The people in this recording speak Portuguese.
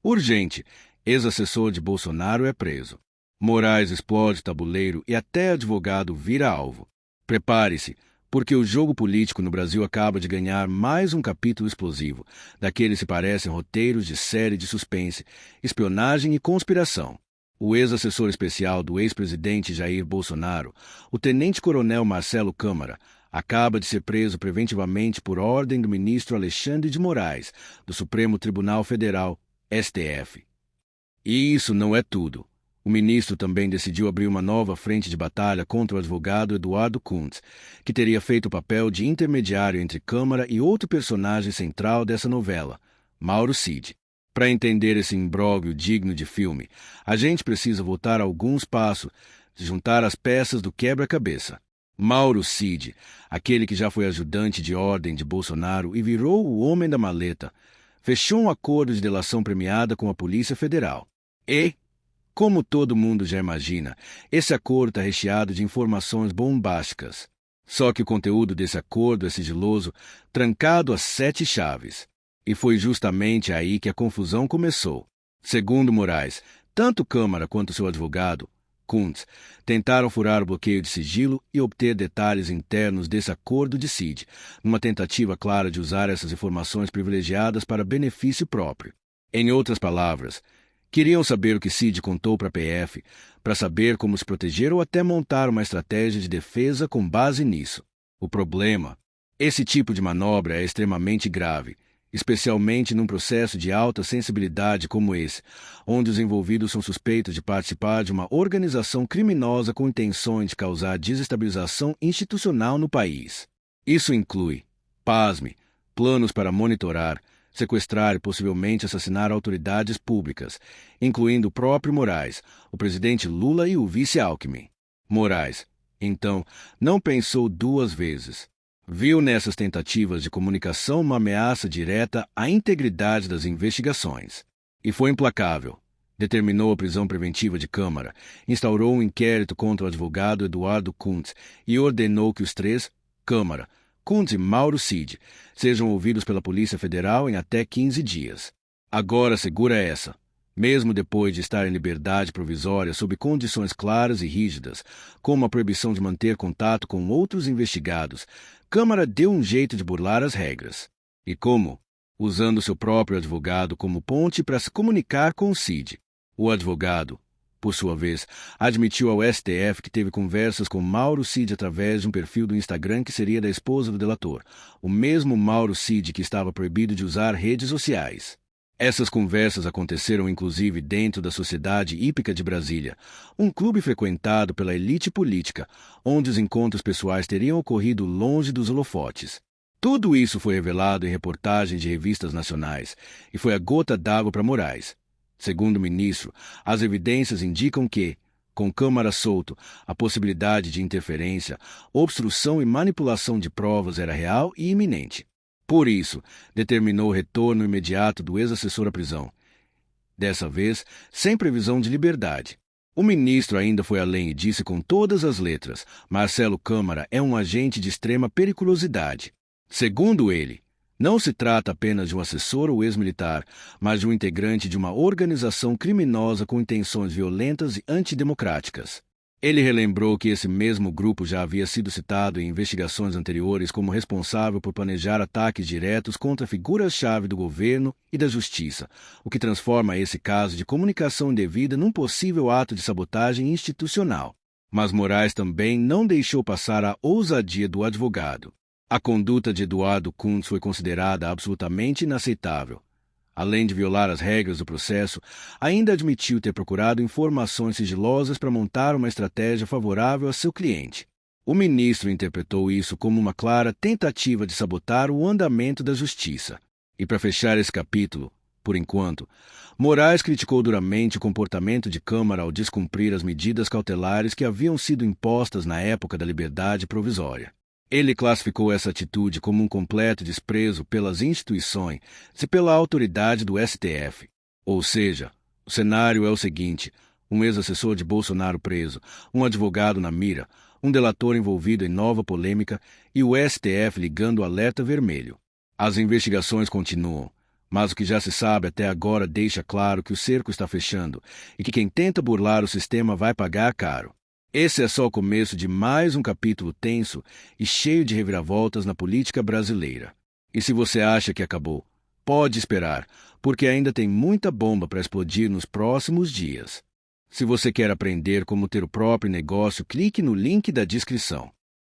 Urgente. Ex-assessor de Bolsonaro é preso. Moraes explode tabuleiro e até advogado vira alvo. Prepare-se, porque o jogo político no Brasil acaba de ganhar mais um capítulo explosivo, daqueles que parecem roteiros de série de suspense, espionagem e conspiração. O ex-assessor especial do ex-presidente Jair Bolsonaro, o tenente-coronel Marcelo Câmara, acaba de ser preso preventivamente por ordem do ministro Alexandre de Moraes, do Supremo Tribunal Federal, STF. E isso não é tudo. O ministro também decidiu abrir uma nova frente de batalha contra o advogado Eduardo Kuntz, que teria feito o papel de intermediário entre Câmara e outro personagem central dessa novela, Mauro Cid. Para entender esse imbróglio digno de filme, a gente precisa voltar alguns passos, juntar as peças do quebra-cabeça. Mauro Cid, aquele que já foi ajudante de ordem de Bolsonaro e virou o homem da maleta, fechou um acordo de delação premiada com a Polícia Federal. E, como todo mundo já imagina, esse acordo está recheado de informações bombásticas. Só que o conteúdo desse acordo é sigiloso, trancado a 7 chaves. E foi justamente aí que a confusão começou. Segundo Moraes, tanto Câmara quanto seu advogado, Kuntz, tentaram furar o bloqueio de sigilo e obter detalhes internos desse acordo de Cid, numa tentativa clara de usar essas informações privilegiadas para benefício próprio. Em outras palavras, queriam saber o que Cid contou para a PF, para saber como se proteger ou até montar uma estratégia de defesa com base nisso. O problema? Esse tipo de manobra é extremamente grave, especialmente num processo de alta sensibilidade como esse, onde os envolvidos são suspeitos de participar de uma organização criminosa com intenções de causar desestabilização institucional no país. Isso inclui, pasme, planos para monitorar, sequestrar e possivelmente assassinar autoridades públicas, incluindo o próprio Moraes, o presidente Lula e o vice Alckmin. Moraes, então, não pensou 2 vezes. Viu nessas tentativas de comunicação uma ameaça direta à integridade das investigações. E foi implacável. Determinou a prisão preventiva de Câmara, instaurou um inquérito contra o advogado Eduardo Kuntz e ordenou que os 3, Câmara, Kuntz e Mauro Cid, sejam ouvidos pela Polícia Federal em até 15 dias. Agora segura essa. Mesmo depois de estar em liberdade provisória sob condições claras e rígidas, como a proibição de manter contato com outros investigados, Câmara deu um jeito de burlar as regras. E como? Usando seu próprio advogado como ponte para se comunicar com o Cid. O advogado, por sua vez, admitiu ao STF que teve conversas com Mauro Cid através de um perfil do Instagram que seria da esposa do delator, o mesmo Mauro Cid que estava proibido de usar redes sociais. Essas conversas aconteceram inclusive dentro da Sociedade Hípica de Brasília, um clube frequentado pela elite política, onde os encontros pessoais teriam ocorrido longe dos holofotes. Tudo isso foi revelado em reportagens de revistas nacionais e foi a gota d'água para Moraes. Segundo o ministro, as evidências indicam que, com Câmara solto, a possibilidade de interferência, obstrução e manipulação de provas era real e iminente. Por isso, determinou o retorno imediato do ex-assessor à prisão. Dessa vez, sem previsão de liberdade. O ministro ainda foi além e disse com todas as letras: Marcelo Câmara é um agente de extrema periculosidade. Segundo ele, não se trata apenas de um assessor ou ex-militar, mas de um integrante de uma organização criminosa com intenções violentas e antidemocráticas. Ele relembrou que esse mesmo grupo já havia sido citado em investigações anteriores como responsável por planejar ataques diretos contra figuras-chave do governo e da justiça, o que transforma esse caso de comunicação indevida num possível ato de sabotagem institucional. Mas Moraes também não deixou passar a ousadia do advogado. A conduta de Eduardo Kuntz foi considerada absolutamente inaceitável. Além de violar as regras do processo, ainda admitiu ter procurado informações sigilosas para montar uma estratégia favorável a seu cliente. O ministro interpretou isso como uma clara tentativa de sabotar o andamento da justiça. E para fechar esse capítulo, por enquanto, Moraes criticou duramente o comportamento de Câmara ao descumprir as medidas cautelares que haviam sido impostas na época da liberdade provisória. Ele classificou essa atitude como um completo desprezo pelas instituições e pela autoridade do STF. Ou seja, o cenário é o seguinte: um ex-assessor de Bolsonaro preso, um advogado na mira, um delator envolvido em nova polêmica e o STF ligando o alerta vermelho. As investigações continuam, Mas o que já se sabe até agora deixa claro que o cerco está fechando e que quem tenta burlar o sistema vai pagar caro. Esse é só o começo de mais um capítulo tenso e cheio de reviravoltas na política brasileira. E se você acha que acabou, pode esperar, porque ainda tem muita bomba para explodir nos próximos dias. Se você quer aprender como ter o próprio negócio, clique no link da descrição.